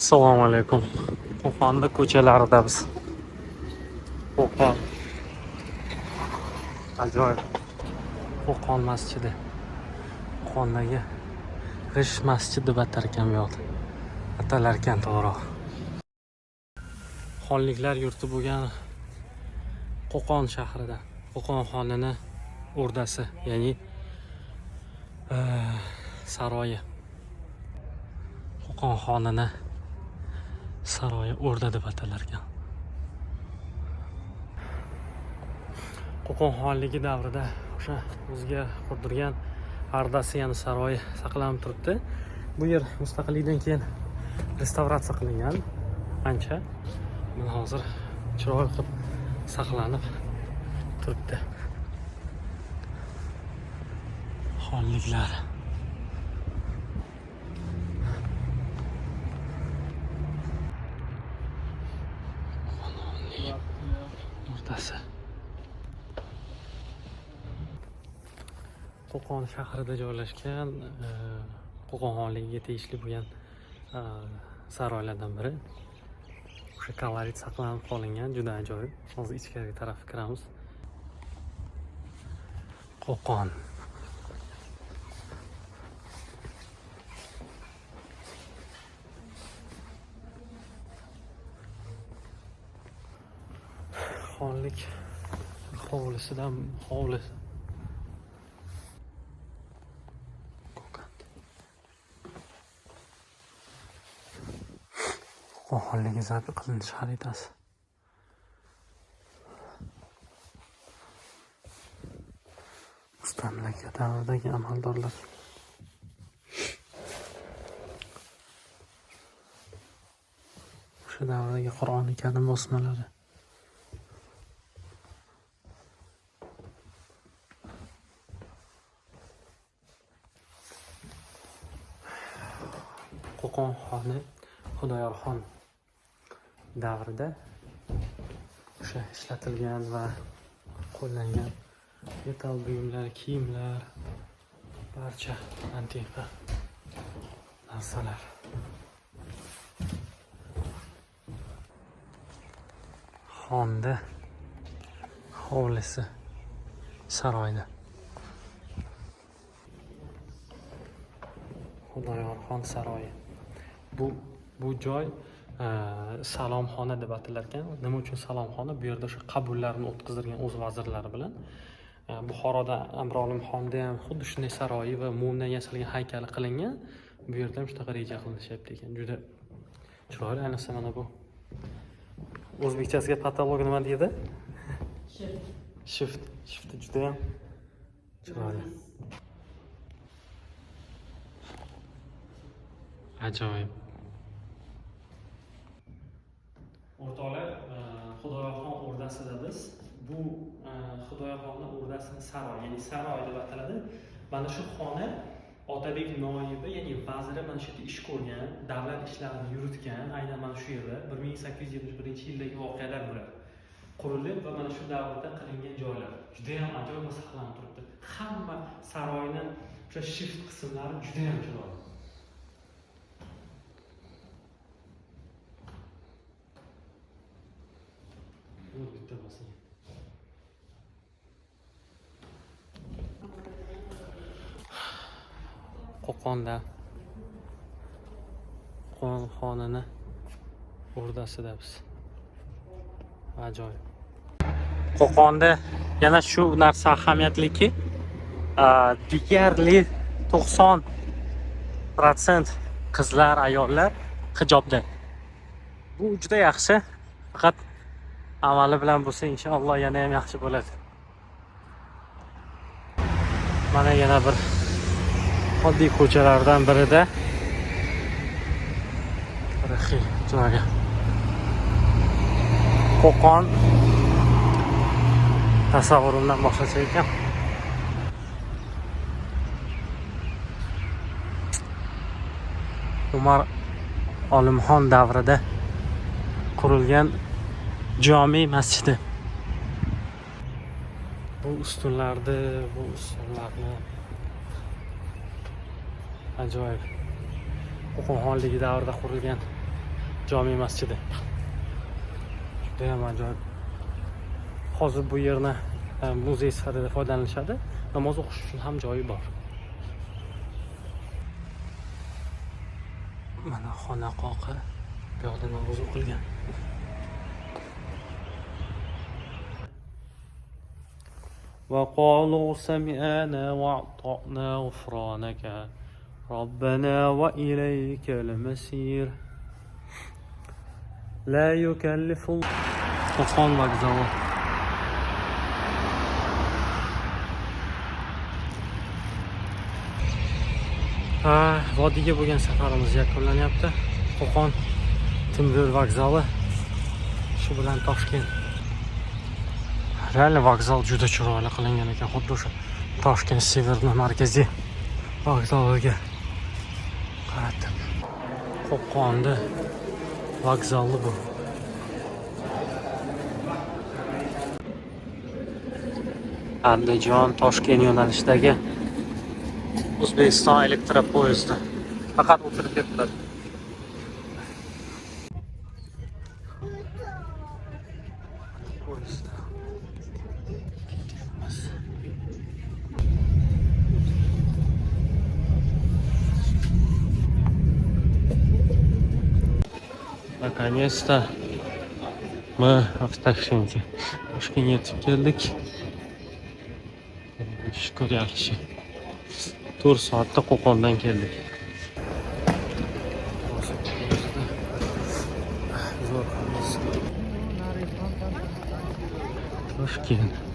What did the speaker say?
Assalomu alaykum. Qo'qonda ko'chalarida biz. Qo'qon. Ajoyib. Qo'qon masjidi. Qo'qondagi G'ish masjidi deb atarkan bu yoqda. Atalarkan to'g'ri. Xonliklar yurti bo'lgan Qo'qon shahrida Qo'qon xonini o'rdasi, ya'ni saroyi. Qo'qon xonini saroyi o'rda deb atalarkan. Qo'qon xonligi davrida o'sha o'ziga qurdirgan ardasi, ya'ni saroyi saqlanib turibdi. Bu yer mustaqillikdan keyin restavratsiya qilingan. Ancha. Mana hozir chiroyli qilib saqlanib turibdi. Xonliklar. O'rtasi. Qo'qon shahrida joylashgan Qo'qon xonligiga tegishli bo'lgan saroylardan biri. O'sha kolorit saqlanib qolingan, juda ajoyib. Hozir ichkariga taraf kiramiz. Qo'qon. Xonlik hovlisidan hovli. Qo'qon xonligi zabt qilinish xaritasi. Mustamlaka davridagi amaldorlar. O'sha davrdagi Qur'oni Karim bosmalari. Qo'qon xoni Xudoyorxon davrida o'sha ishlatilgan va qo'llangan metal buyumlar, kiyimlar, barcha antiqa narsalar. Xonda hovlisi saroyda. Xudoyorxon saroyi. Bu joy salomxona deb atalarkan. Nima uchun salomxona? Bu yerda o'sha qabullarni o'tkazdirgan o'z vazirlari bilan. Buxoroda Amrolimxonda ham xuddi shunday saroyi va mumdan yasalgan haykali qilingan. Bu yerda ham shunaqa reja qilishyapti ekan. Juda chiroyli, ayniqsa mana bu. O'zbekchasiga patolog nima deydi? Shift. Shift juda ham chiroyli. Ajoyib. O'rtoqlar, Xudoyorxon o'rdasida biz. Bu Xudoyorxon o'rdasining saroyi, ya'ni saroy deb ataladi. Mana shu xona Otabek noibi, ya'ni vaziri mana shu yerda ish ko'rgan, davlat ishlarini yuritgan, aynan mana shu yerda 1871-yildagi voqealar bular. Qurilib va mana shu davrda qilingan joylar. Juda ham ajoyib saqlanib turibdi. Hamma saroyning o'sha shift qismlari juda ham chiroyli. Bitta bo'lsin. Qo'qonda Qo'qon xonini o'rdasida biz. Ajoyib. Qo'qonda yana shu narsa ahamiyatliki, deyarli 90% qizlar, ayollar hijobda. Bu juda yaxshi. Faqat amali bilan bo'lsa, inshaalloh yana ham yaxshi bo'ladi. Mana yana bir oddiy ko'chalardan birida tarixiy joyga Qo'qon tasavvurimdan boshqacha ekan. Umar Olimxon davrida qurilgan jome masjidi. Bu ustunlarni ajoyib. Qo'qon xonligi davrida qurilgan jome masjidi. Judayam ajoyib. Hozir bu yerni muzey sifatida foydalanishadi. Namoz o'qish uchun ham joyi bor. Mana xonaqoqi bu yoqda namoz o'qilgan. وقالوا سمعنا وأطعنا غفرانك ربنا وإليك المصير لا يكلف الله Qo'qon vokzali. Vodiyga bo'lgan safarimiz yakunlanyapti. Qo'qon temir vokzali. Shu bilan Toshkent. Real vokzal juda chiroyli qilingan ekan, xuddi o'sha Toshkent Severni markaziy vokzaliga qaratib. Qo'qonda vokzali bu. Andijon Toshkent yo'nalishidagi O'zbekiston elektropoyezdi. Faqat o'tirib ketiladi. Наконец-то мы в Ташкенте. Toshkentga yetib keldik. Shukr yaxshi. 4 soatda Qo'qondan keldik. Toshkent.